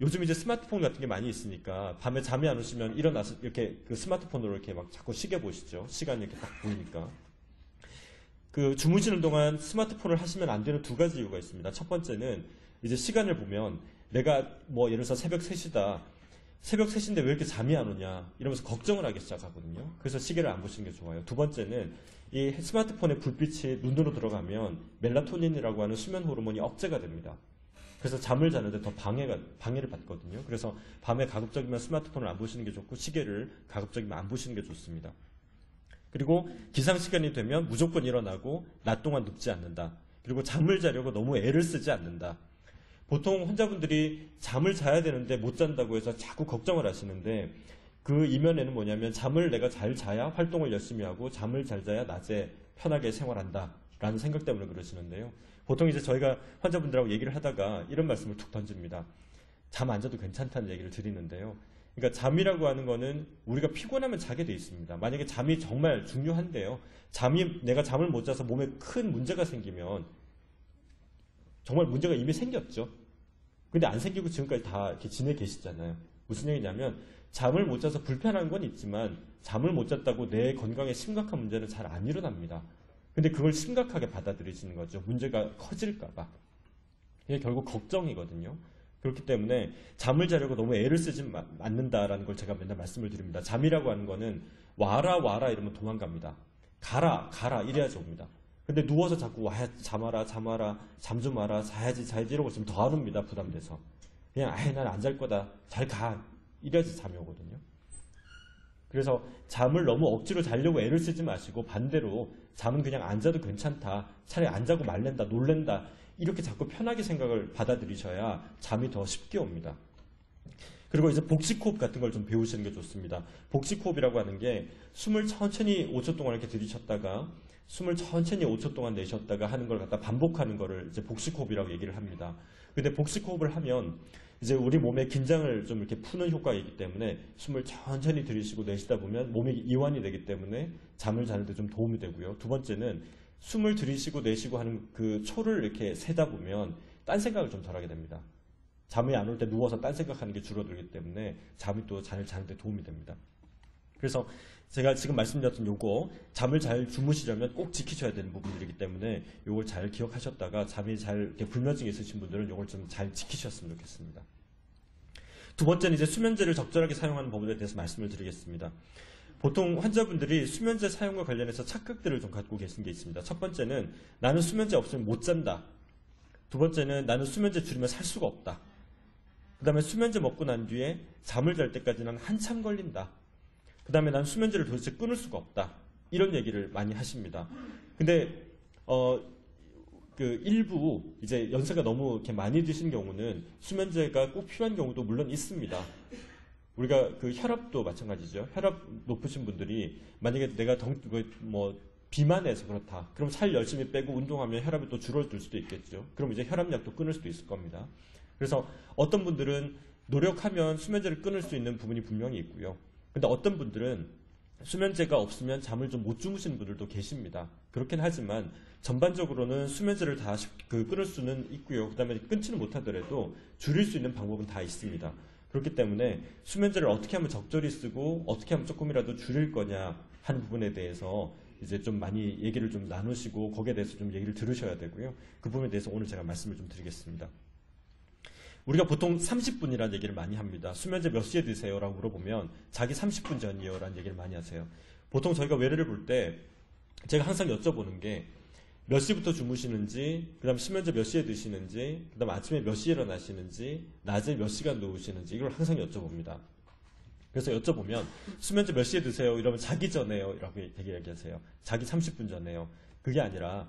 요즘 이제 스마트폰 같은 게 많이 있으니까 밤에 잠이 안 오시면 일어나서 이렇게 그 스마트폰으로 이렇게 막 자꾸 시계 보시죠. 시간이 이렇게 딱 보이니까. 그 주무시는 동안 스마트폰을 하시면 안 되는 두 가지 이유가 있습니다. 첫 번째는 이제 시간을 보면 내가 뭐 예를 들어서 새벽 3시다. 새벽 3시인데 왜 이렇게 잠이 안 오냐 이러면서 걱정을 하기 시작하거든요. 그래서 시계를 안 보시는 게 좋아요. 두 번째는 이 스마트폰의 불빛이 눈으로 들어가면 멜라토닌이라고 하는 수면 호르몬이 억제가 됩니다. 그래서 잠을 자는데 더 방해를 받거든요. 그래서 밤에 가급적이면 스마트폰을 안 보시는 게 좋고 시계를 가급적이면 안 보시는 게 좋습니다. 그리고 기상시간이 되면 무조건 일어나고 낮 동안 눕지 않는다. 그리고 잠을 자려고 너무 애를 쓰지 않는다. 보통 환자분들이 잠을 자야 되는데 못 잔다고 해서 자꾸 걱정을 하시는데 그 이면에는 뭐냐면 잠을 내가 잘 자야 활동을 열심히 하고 잠을 잘 자야 낮에 편하게 생활한다 라는 생각 때문에 그러시는데요. 보통 이제 저희가 환자분들하고 얘기를 하다가 이런 말씀을 툭 던집니다. 잠 안 자도 괜찮다는 얘기를 드리는데요. 그러니까 잠이라고 하는 거는 우리가 피곤하면 자게 돼 있습니다. 만약에 잠이 정말 중요한데요. 내가 잠을 못 자서 몸에 큰 문제가 생기면 정말 문제가 이미 생겼죠. 근데 안 생기고 지금까지 다 이렇게 지내 계시잖아요. 무슨 얘기냐면 잠을 못 자서 불편한 건 있지만 잠을 못 잤다고 내 건강에 심각한 문제는 잘 안 일어납니다. 근데 그걸 심각하게 받아들이시는 거죠. 문제가 커질까봐. 이게 결국 걱정이거든요. 그렇기 때문에 잠을 자려고 너무 애를 쓰지 않는다라는 걸 제가 맨날 말씀을 드립니다. 잠이라고 하는 거는 와라 이러면 도망갑니다. 가라 이래야지 옵니다. 근데 누워서 자꾸 잠 좀 와라, 자야지 이러고 있으면 더 안 옵니다. 부담돼서. 그냥 난 안 잘 거다. 잘 가. 이래야지 잠이 오거든요. 그래서 잠을 너무 억지로 자려고 애를 쓰지 마시고 반대로 잠은 그냥 안 자도 괜찮다. 차라리 안 자고 말랜다, 놀랜다. 이렇게 자꾸 편하게 생각을 받아들이셔야 잠이 더 쉽게 옵니다. 그리고 이제 복식호흡 같은 걸 좀 배우시는 게 좋습니다. 복식호흡이라고 하는 게 숨을 천천히 5초 동안 이렇게 들이셨다가 숨을 천천히 5초 동안 내셨다가 하는 걸 갖다 반복하는 거를 이제 복식호흡이라고 얘기를 합니다. 근데 복식호흡을 하면 이제 우리 몸의 긴장을 좀 이렇게 푸는 효과가 있기 때문에 숨을 천천히 들이쉬고 내쉬다 보면 몸이 이완이 되기 때문에 잠을 자는데 좀 도움이 되고요. 두 번째는 숨을 들이쉬고 내쉬고 하는 그 초를 이렇게 세다 보면 딴 생각을 좀 덜 하게 됩니다. 잠이 안 올 때 누워서 딴 생각하는 게 줄어들기 때문에 잠이 또 잘 자는데 도움이 됩니다. 그래서 제가 지금 말씀드렸던 요거 잠을 잘 주무시려면 꼭 지키셔야 되는 부분들이기 때문에 요걸 잘 기억하셨다가 잠이 잘 이렇게 불면증이 있으신 분들은 요걸 좀 잘 지키셨으면 좋겠습니다. 두 번째는 이제 수면제를 적절하게 사용하는 법에 대해서 말씀을 드리겠습니다. 보통 환자분들이 수면제 사용과 관련해서 착각들을 좀 갖고 계신 게 있습니다. 첫 번째는 나는 수면제 없으면 못 잔다. 두 번째는 나는 수면제 줄이면 살 수가 없다. 그 다음에 수면제 먹고 난 뒤에 잠을 잘 때까지는 한참 걸린다. 그 다음에 난 수면제를 도대체 끊을 수가 없다. 이런 얘기를 많이 하십니다. 근데 그 일부 이제 연세가 너무 이렇게 많이 드신 경우는 수면제가 꼭 필요한 경우도 물론 있습니다. 우리가 그 혈압도 마찬가지죠. 혈압 높으신 분들이 만약에 내가 비만해서 그렇다. 그럼 살 열심히 빼고 운동하면 혈압이 또 줄어들 수도 있겠죠. 그럼 이제 혈압약도 끊을 수도 있을 겁니다. 그래서 어떤 분들은 노력하면 수면제를 끊을 수 있는 부분이 분명히 있고요. 근데 어떤 분들은 수면제가 없으면 잠을 좀 못 주무시는 분들도 계십니다. 그렇긴 하지만 전반적으로는 수면제를 다 끊을 수는 있고요. 그 다음에 끊지는 못하더라도 줄일 수 있는 방법은 다 있습니다. 그렇기 때문에 수면제를 어떻게 하면 적절히 쓰고 어떻게 하면 조금이라도 줄일 거냐 하는 부분에 대해서 이제 좀 많이 얘기를 좀 나누시고 거기에 대해서 좀 얘기를 들으셔야 되고요. 그 부분에 대해서 오늘 제가 말씀을 좀 드리겠습니다. 우리가 보통 30분이라는 얘기를 많이 합니다. 수면제 몇 시에 드세요? 라고 물어보면 자기 30분 전이요 라는 얘기를 많이 하세요. 보통 저희가 외래를 볼 때 제가 항상 여쭤보는 게 몇 시부터 주무시는지, 그 다음 수면제 몇 시에 드시는지, 그 다음 아침에 몇 시에 일어나시는지, 낮에 몇 시간 누우시는지 이걸 항상 여쭤봅니다. 그래서 여쭤보면 수면제 몇 시에 드세요? 이러면 자기 전에요 라고 얘기하세요. 자기 30분 전에요. 그게 아니라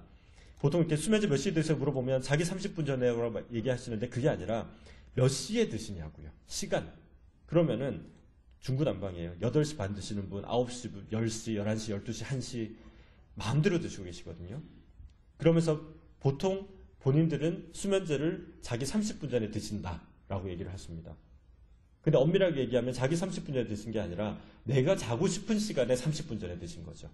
보통 이렇게 수면제 몇 시에 드세요 물어보면 자기 30분 전에라고 얘기하시는데 그게 아니라 몇 시에 드시냐고요. 시간. 그러면은 중구난방이에요. 8시 반 드시는 분, 9시, 10시, 11시, 12시, 1시 마음대로 드시고 계시거든요. 그러면서 보통 본인들은 수면제를 자기 30분 전에 드신다라고 얘기를 하십니다. 근데 엄밀하게 얘기하면 자기 30분 전에 드신 게 아니라 내가 자고 싶은 시간에 30분 전에 드신 거죠.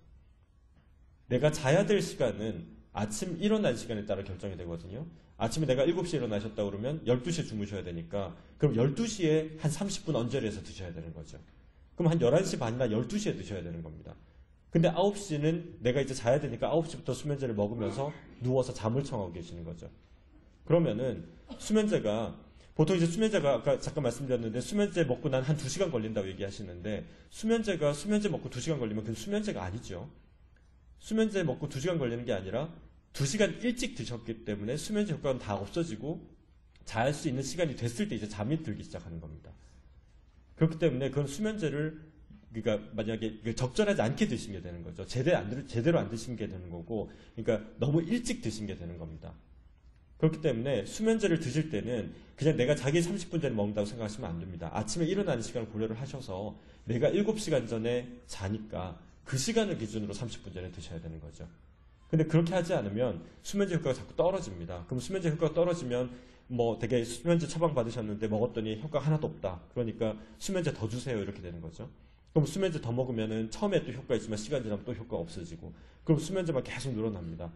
내가 자야 될 시간은 아침 일어난 시간에 따라 결정이 되거든요. 아침에 내가 7시에 일어나셨다 그러면 12시에 주무셔야 되니까 그럼 12시에 한 30분 언저리해서 드셔야 되는 거죠. 그럼 한 11시 반이나 12시에 드셔야 되는 겁니다. 근데 9시는 내가 이제 자야 되니까 9시부터 수면제를 먹으면서 누워서 잠을 청하고 계시는 거죠. 그러면은 수면제가 보통 이제 수면제가 아까 잠깐 말씀드렸는데 수면제 먹고 난 한 2시간 걸린다고 얘기하시는데 수면제 먹고 2시간 걸리면 그건 수면제가 아니죠. 수면제 먹고 2시간 걸리는 게 아니라 2시간 일찍 드셨기 때문에 수면제 효과는 다 없어지고 잘 수 있는 시간이 됐을 때 이제 잠이 들기 시작하는 겁니다. 그렇기 때문에 그건 수면제를 그러니까 만약에 적절하지 않게 드신 게 되는 거죠. 제대로 안 드신 게 되는 거고 그러니까 너무 일찍 드신 게 되는 겁니다. 그렇기 때문에 수면제를 드실 때는 그냥 내가 자기 30분 전에 먹는다고 생각하시면 안 됩니다. 아침에 일어나는 시간을 고려를 하셔서 내가 7시간 전에 자니까 그 시간을 기준으로 30분 전에 드셔야 되는 거죠. 근데 그렇게 하지 않으면 수면제 효과가 자꾸 떨어집니다. 그럼 수면제 효과가 떨어지면 뭐 되게 수면제 처방 받으셨는데 먹었더니 효과가 하나도 없다. 그러니까 수면제 더 주세요. 이렇게 되는 거죠. 그럼 수면제 더 먹으면은 처음에 또 효과 있지만 시간 지나면 또 효과가 없어지고 그럼 수면제만 계속 늘어납니다.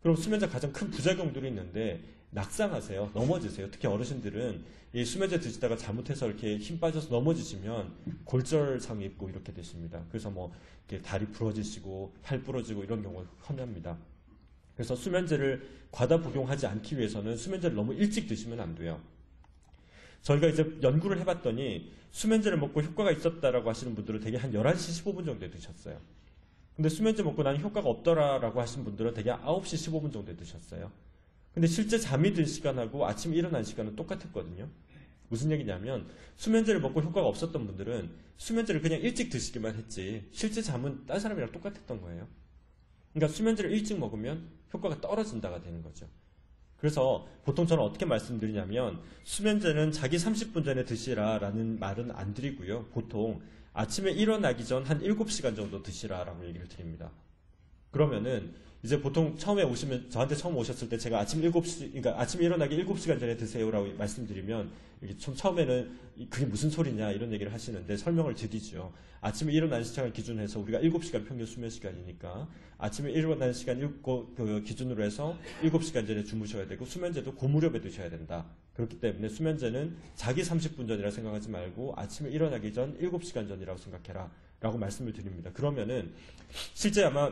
그럼 수면제 가장 큰 부작용들이 있는데 낙상하세요. 넘어지세요. 특히 어르신들은 이 수면제 드시다가 잘못해서 이렇게 힘 빠져서 넘어지시면 골절상 입고 이렇게 되십니다. 그래서 뭐 이렇게 다리 부러지시고 팔 부러지고 이런 경우가 흔합니다. 그래서 수면제를 과다 복용하지 않기 위해서는 수면제를 너무 일찍 드시면 안 돼요. 저희가 이제 연구를 해봤더니 수면제를 먹고 효과가 있었다라고 하시는 분들은 되게 한 11시 15분 정도에 드셨어요. 근데 수면제 먹고 나는 효과가 없더라라고 하신 분들은 되게 9시 15분 정도에 드셨어요. 근데 실제 잠이 든 시간하고 아침에 일어난 시간은 똑같았거든요. 무슨 얘기냐면 수면제를 먹고 효과가 없었던 분들은 수면제를 그냥 일찍 드시기만 했지 실제 잠은 딴 사람이랑 똑같았던 거예요. 그러니까 수면제를 일찍 먹으면 효과가 떨어진다가 되는 거죠. 그래서 보통 저는 어떻게 말씀드리냐면 수면제는 자기 30분 전에 드시라라는 말은 안 드리고요. 보통 아침에 일어나기 전 한 7시간 정도 드시라라고 얘기를 드립니다. 그러면은 이제 보통 처음에 오시면 저한테 처음 오셨을 때 제가 아침 7시 그러니까 아침에 일어나기 7시간 전에 드세요라고 말씀드리면 이게 좀 처음에는 그게 무슨 소리냐 이런 얘기를 하시는데 설명을 드리죠. 아침에 일어나는 시간을 기준해서 우리가 7시간 평균 수면 시간이니까 아침에 일어나는 시간 그 기준으로 해서 7시간 전에 주무셔야 되고 수면제도 그 무렵에 드셔야 된다. 그렇기 때문에 수면제는 자기 30분 전이라 생각하지 말고 아침에 일어나기 전 7시간 전이라고 생각해라 라고 말씀을 드립니다. 그러면은 실제 아마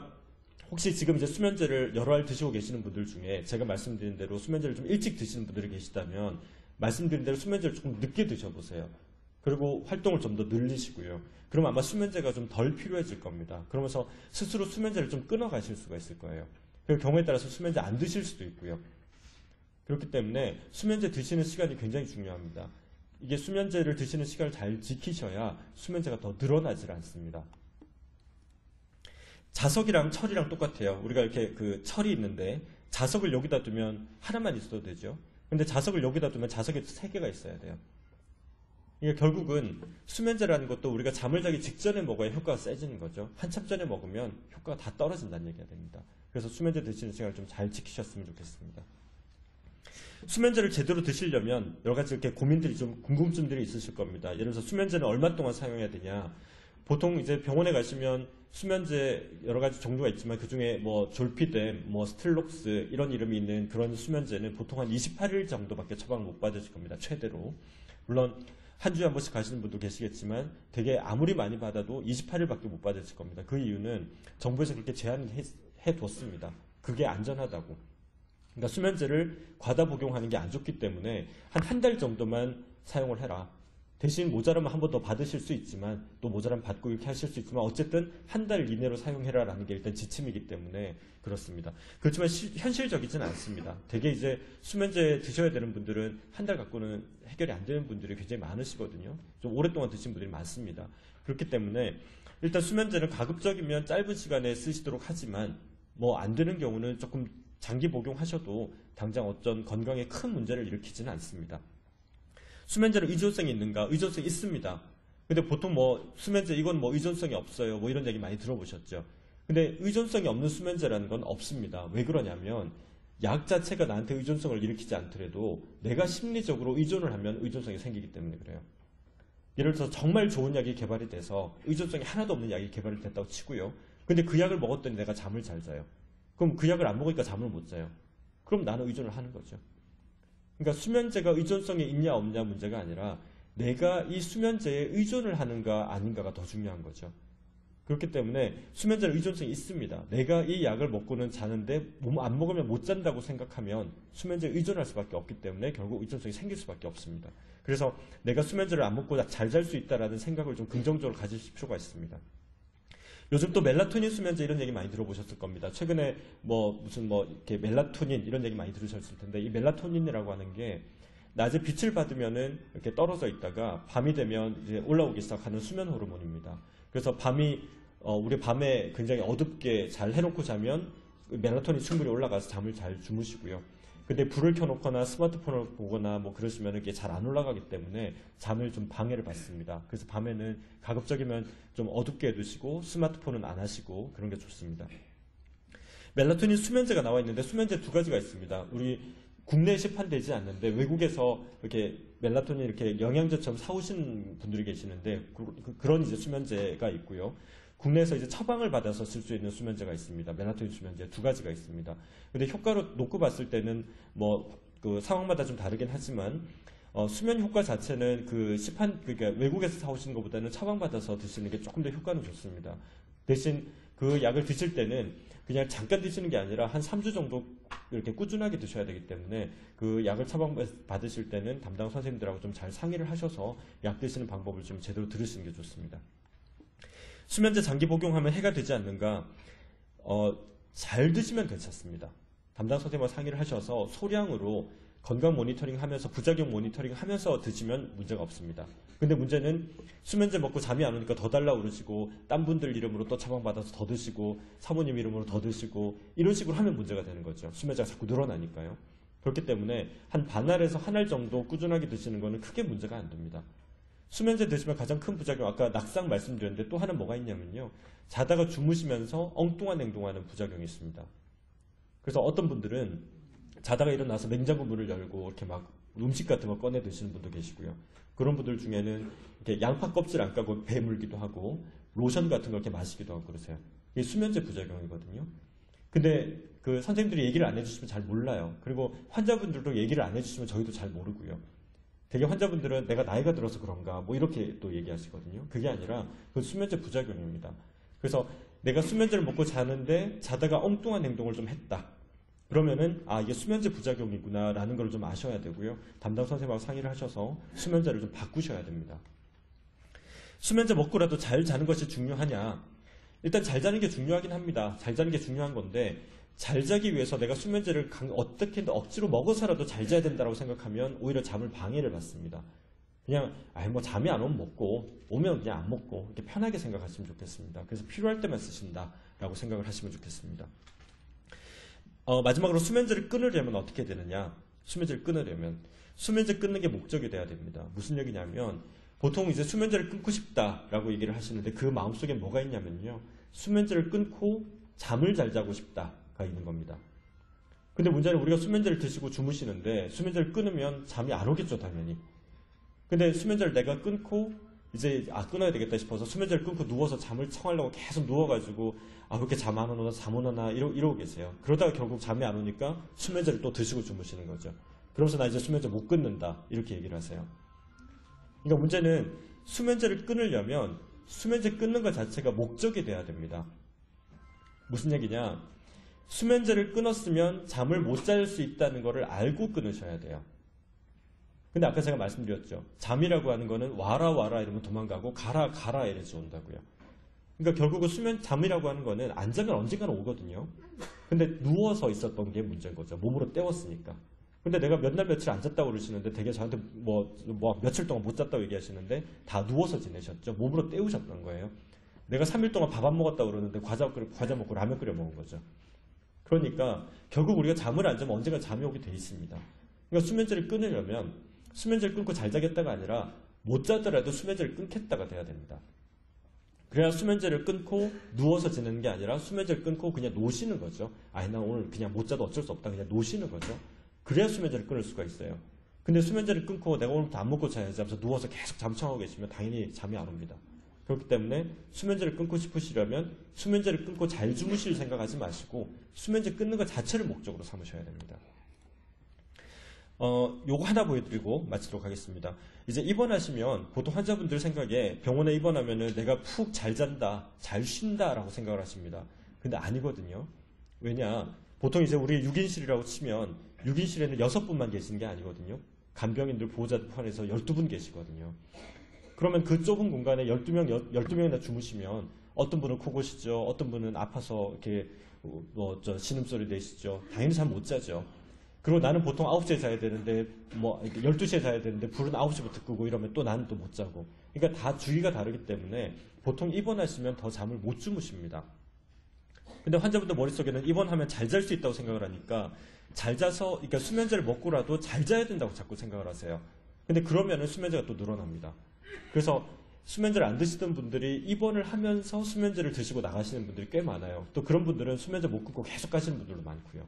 혹시 지금 이제 수면제를 여러 알 드시고 계시는 분들 중에 제가 말씀드린 대로 수면제를 좀 일찍 드시는 분들이 계시다면 말씀드린 대로 수면제를 조금 늦게 드셔보세요. 그리고 활동을 좀 더 늘리시고요. 그럼 아마 수면제가 좀 덜 필요해질 겁니다. 그러면서 스스로 수면제를 좀 끊어가실 수가 있을 거예요. 그 경우에 따라서 수면제 안 드실 수도 있고요. 그렇기 때문에 수면제 드시는 시간이 굉장히 중요합니다. 이게 수면제를 드시는 시간을 잘 지키셔야 수면제가 더 늘어나질 않습니다. 자석이랑 철이랑 똑같아요. 우리가 이렇게 그 철이 있는데 자석을 여기다 두면 하나만 있어도 되죠. 근데 자석을 여기다 두면 자석에 3개가 있어야 돼요. 이게 결국은 수면제라는 것도 우리가 잠을 자기 직전에 먹어야 효과가 세지는 거죠. 한참 전에 먹으면 효과가 다 떨어진다는 얘기가 됩니다. 그래서 수면제 드시는 시간을 좀 잘 지키셨으면 좋겠습니다. 수면제를 제대로 드시려면 여러 가지 이렇게 고민들이 좀 궁금증들이 있으실 겁니다. 예를 들어서 수면제는 얼마 동안 사용해야 되냐. 보통 이제 병원에 가시면 수면제 여러 가지 종류가 있지만 그 중에 뭐 졸피뎀, 뭐 스틸록스 이런 이름이 있는 그런 수면제는 보통 한 28일 정도밖에 처방 못 받으실 겁니다. 최대로. 물론 한 주에 한 번씩 가시는 분도 계시겠지만 되게 아무리 많이 받아도 28일밖에 못 받으실 겁니다. 그 이유는 정부에서 그렇게 제한을 해뒀습니다. 그게 안전하다고. 그러니까 수면제를 과다 복용하는 게 안 좋기 때문에 한 달 정도만 사용을 해라. 대신 모자라면 한 번 더 받으실 수 있지만 또 모자라면 받고 이렇게 하실 수 있지만 어쨌든 한 달 이내로 사용해라라는 게 일단 지침이기 때문에 그렇습니다. 그렇지만 현실적이진 않습니다. 되게 이제 수면제 드셔야 되는 분들은 한 달 갖고는 해결이 안 되는 분들이 굉장히 많으시거든요. 좀 오랫동안 드신 분들이 많습니다. 그렇기 때문에 일단 수면제는 가급적이면 짧은 시간에 쓰시도록 하지만 뭐 안 되는 경우는 조금 장기 복용하셔도 당장 어떤 건강에 큰 문제를 일으키지는 않습니다. 수면제로 의존성이 있는가? 의존성이 있습니다. 근데 보통 뭐 수면제 이건 뭐 의존성이 없어요. 뭐 이런 얘기 많이 들어보셨죠. 근데 의존성이 없는 수면제라는 건 없습니다. 왜 그러냐면 약 자체가 나한테 의존성을 일으키지 않더라도 내가 심리적으로 의존을 하면 의존성이 생기기 때문에 그래요. 예를 들어서 정말 좋은 약이 개발이 돼서 의존성이 하나도 없는 약이 개발이 됐다고 치고요. 근데 그 약을 먹었더니 내가 잠을 잘 자요. 그럼 그 약을 안 먹으니까 잠을 못 자요. 그럼 나는 의존을 하는 거죠. 그러니까 수면제가 의존성이 있냐 없냐 문제가 아니라 내가 이 수면제에 의존을 하는가 아닌가가 더 중요한 거죠. 그렇기 때문에 수면제는 의존성이 있습니다. 내가 이 약을 먹고는 자는데 안 먹으면 못 잔다고 생각하면 수면제에 의존할 수밖에 없기 때문에 결국 의존성이 생길 수밖에 없습니다. 그래서 내가 수면제를 안 먹고 잘 잘 수 있다라는 생각을 좀 긍정적으로 가지실 필요가 있습니다. 요즘 또 멜라토닌 수면제 이런 얘기 많이 들어보셨을 겁니다. 최근에 무슨 이렇게 멜라토닌 이런 얘기 많이 들으셨을 텐데 이 멜라토닌이라고 하는 게 낮에 빛을 받으면은 이렇게 떨어져 있다가 밤이 되면 이제 올라오기 시작하는 수면 호르몬입니다. 그래서 우리 밤에 굉장히 어둡게 잘 해놓고 자면 멜라토닌 충분히 올라가서 잠을 잘 주무시고요. 근데 불을 켜놓거나 스마트폰을 보거나 뭐 그러시면 이게 잘 안 올라가기 때문에 잠을 좀 방해를 받습니다. 그래서 밤에는 가급적이면 좀 어둡게 해두시고 스마트폰은 안 하시고 그런 게 좋습니다. 멜라토닌 수면제가 나와 있는데 수면제 두 가지가 있습니다. 우리 국내에 시판되지 않는데 외국에서 이렇게 멜라토닌 이렇게 영양제처럼 사오신 분들이 계시는데 그런 이제 수면제가 있고요. 국내에서 이제 처방을 받아서 쓸 수 있는 수면제가 있습니다. 멜라토닌 수면제 두 가지가 있습니다. 근데 효과로 놓고 봤을 때는 그 상황마다 좀 다르긴 하지만 수면 효과 자체는 그러니까 외국에서 사오시는 것보다는 처방받아서 드시는 게 조금 더 효과는 좋습니다. 대신 그 약을 드실 때는 그냥 잠깐 드시는 게 아니라 한 3주 정도 이렇게 꾸준하게 드셔야 되기 때문에 그 약을 처방받으실 때는 담당 선생님들하고 좀 잘 상의를 하셔서 약 드시는 방법을 좀 제대로 들으시는 게 좋습니다. 수면제 장기 복용하면 해가 되지 않는가? 잘 드시면 괜찮습니다. 담당 선생님과 상의를 하셔서 소량으로 건강 모니터링 하면서 부작용 모니터링 하면서 드시면 문제가 없습니다. 근데 문제는 수면제 먹고 잠이 안 오니까 더 달라고 그러시고 딴 분들 이름으로 또 처방받아서 더 드시고 사모님 이름으로 더 드시고 이런 식으로 하면 문제가 되는 거죠. 수면제가 자꾸 늘어나니까요. 그렇기 때문에 한 반알에서 한 알 정도 꾸준하게 드시는 거는 크게 문제가 안 됩니다. 수면제 드시면 가장 큰 부작용 아까 낙상 말씀드렸는데 또 하나 뭐가 있냐면요. 자다가 주무시면서 엉뚱한 행동하는 부작용이 있습니다. 그래서 어떤 분들은 자다가 일어나서 냉장고 문을 열고 이렇게 막 음식 같은 거 꺼내 드시는 분도 계시고요. 그런 분들 중에는 이렇게 양파 껍질 안 까고 배 물기도 하고 로션 같은 거 이렇게 마시기도 하고 그러세요. 이게 수면제 부작용이거든요. 근데 그 선생님들이 얘기를 안 해주시면 잘 몰라요. 그리고 환자분들도 얘기를 안 해주시면 저희도 잘 모르고요. 되게 환자분들은 내가 나이가 들어서 그런가 뭐 이렇게 또 얘기하시거든요. 그게 아니라 그 수면제 부작용입니다. 그래서 내가 수면제를 먹고 자는데 자다가 엉뚱한 행동을 좀 했다. 그러면은 이게 수면제 부작용이구나 라는 걸 좀 아셔야 되고요. 담당 선생님하고 상의를 하셔서 수면제를 좀 바꾸셔야 됩니다. 수면제 먹고라도 잘 자는 것이 중요하냐? 일단 잘 자는 게 중요하긴 합니다. 잘 자는 게 중요한 건데 잘 자기 위해서 내가 수면제를 어떻게든 억지로 먹어서라도 잘 자야 된다고 생각하면 오히려 잠을 방해를 받습니다. 그냥 잠이 안 오면 먹고 오면 그냥 안 먹고 이렇게 편하게 생각하시면 좋겠습니다. 그래서 필요할 때만 쓰신다라고 생각을 하시면 좋겠습니다. 마지막으로 수면제를 끊으려면 어떻게 되느냐? 수면제를 끊으려면 수면제 끊는 게 목적이 돼야 됩니다. 무슨 얘기냐면 보통 이제 수면제를 끊고 싶다라고 얘기를 하시는데 그 마음속에 뭐가 있냐면요. 수면제를 끊고 잠을 잘 자고 싶다가 있는 겁니다. 근데 문제는 우리가 수면제를 드시고 주무시는데 수면제를 끊으면 잠이 안 오겠죠, 당연히. 근데 수면제를 내가 끊고 이제 끊어야 되겠다 싶어서 수면제를 끊고 누워서 잠을 청하려고 계속 누워가지고 그렇게 잠 안 오나 잠 오나 이러고 계세요. 그러다가 결국 잠이 안 오니까 수면제를 또 드시고 주무시는 거죠. 그러면서 나 이제 수면제 못 끊는다 이렇게 얘기를 하세요. 그러니까 문제는 수면제를 끊으려면 수면제 끊는 것 자체가 목적이 돼야 됩니다. 무슨 얘기냐? 수면제를 끊었으면 잠을 못 잘 수 있다는 것을 알고 끊으셔야 돼요. 근데 아까 제가 말씀드렸죠. 잠이라고 하는 거는 와라 이러면 도망가고 가라 이래서 온다고요. 그러니까 결국은 잠이라고 하는 거는 안 자면 언젠가는 오거든요. 근데 누워서 있었던 게 문제인 거죠. 몸으로 때웠으니까. 근데 내가 몇 날 며칠 안 잤다고 그러시는데 되게 저한테 며칠 동안 못 잤다고 얘기하시는데 다 누워서 지내셨죠. 몸으로 때우셨던 거예요. 내가 3일 동안 밥 안 먹었다고 그러는데 과자 먹고 라면 끓여 먹은 거죠. 그러니까 결국 우리가 잠을 안 자면 언젠가 잠이 오게 돼 있습니다. 그러니까 수면제를 끊으려면 수면제를 끊고 잘 자겠다가 아니라 못 자더라도 수면제를 끊겠다가 돼야 됩니다. 그래야 수면제를 끊고 누워서 지내는 게 아니라 수면제를 끊고 그냥 노시는 거죠. 아니 나 오늘 그냥 못 자도 어쩔 수 없다 그냥 노시는 거죠. 그래야 수면제를 끊을 수가 있어요. 근데 수면제를 끊고 내가 오늘부터 안 먹고 자야지 하면서 누워서 계속 잠청하고 계시면 당연히 잠이 안 옵니다. 그렇기 때문에 수면제를 끊고 싶으시려면 수면제를 끊고 잘 주무실 생각하지 마시고 수면제 끊는 것 자체를 목적으로 삼으셔야 됩니다. 요거 하나 보여드리고 마치도록 하겠습니다. 이제 입원하시면 보통 환자분들 생각에 병원에 입원하면은 내가 푹 잘 잔다, 잘 쉰다라고 생각을 하십니다. 근데 아니거든요. 왜냐? 보통 이제 우리 6인실이라고 치면 6인실에는 6분만 계시는 게 아니거든요. 간병인들 보호자들 포함해서 12분 계시거든요. 그러면 그 좁은 공간에 12명이나 주무시면 어떤 분은 코 고시죠. 어떤 분은 아파서 이렇게 신음소리 내시죠. 당연히 잠 못 자죠. 그리고 나는 보통 9시에 자야 되는데 12시에 자야 되는데 불은 9시부터 끄고 이러면 또 나는 또 못 자고. 그러니까 다 주기가 다르기 때문에 보통 입원하시면 더 잠을 못 주무십니다. 근데 환자분들 머릿속에는 입원하면 잘 잘 수 있다고 생각을 하니까 잘 자서 그러니까 수면제를 먹고라도 잘 자야 된다고 자꾸 생각을 하세요. 근데 그러면은 수면제가 또 늘어납니다. 그래서 수면제를 안 드시던 분들이 입원을 하면서 수면제를 드시고 나가시는 분들이 꽤 많아요. 또 그런 분들은 수면제 못 끊고 계속 가시는 분들도 많고요.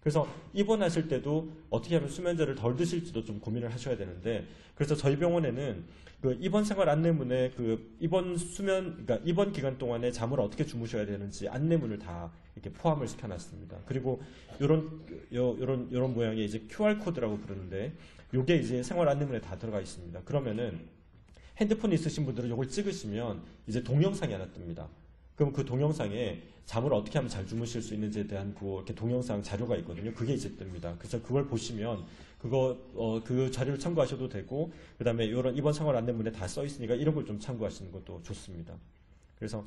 그래서 입원하실 때도 어떻게 하면 수면제를 덜 드실지도 좀 고민을 하셔야 되는데, 그래서 저희 병원에는 그 입원 생활 안내문에 그 그러니까 입원 기간 동안에 잠을 어떻게 주무셔야 되는지 안내문을 다 이렇게 포함을 시켜놨습니다. 그리고 요런 모양의 이제 QR 코드라고 부르는데, 요게 이제 생활 안내문에 다 들어가 있습니다. 그러면은 핸드폰 있으신 분들은 요걸 찍으시면 이제 동영상이 하나 뜹니다. 그럼 그 동영상에 잠을 어떻게 하면 잘 주무실 수 있는지에 대한 이렇게 동영상 자료가 있거든요. 그게 이제 뜹니다. 그래서 그걸 보시면 그 자료를 참고하셔도 되고, 그 다음에 이런 입원 생활 안내문에 다 써 있으니까 이런 걸 좀 참고하시는 것도 좋습니다. 그래서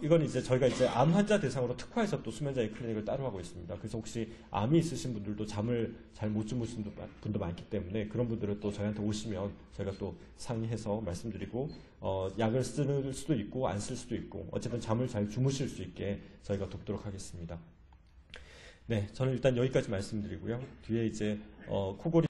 이건 이제 저희가 이제 암 환자 대상으로 특화해서 또 수면제의 클리닉을 따로 하고 있습니다. 그래서 혹시 암이 있으신 분들도 잠을 잘 못 주무시는 분도 많기 때문에 그런 분들은 또 저희한테 오시면 저희가 또 상의해서 말씀드리고 약을 쓸 수도 있고 안 쓸 수도 있고 어쨌든 잠을 잘 주무실 수 있게 저희가 돕도록 하겠습니다. 네, 저는 일단 여기까지 말씀드리고요. 뒤에 이제 코골이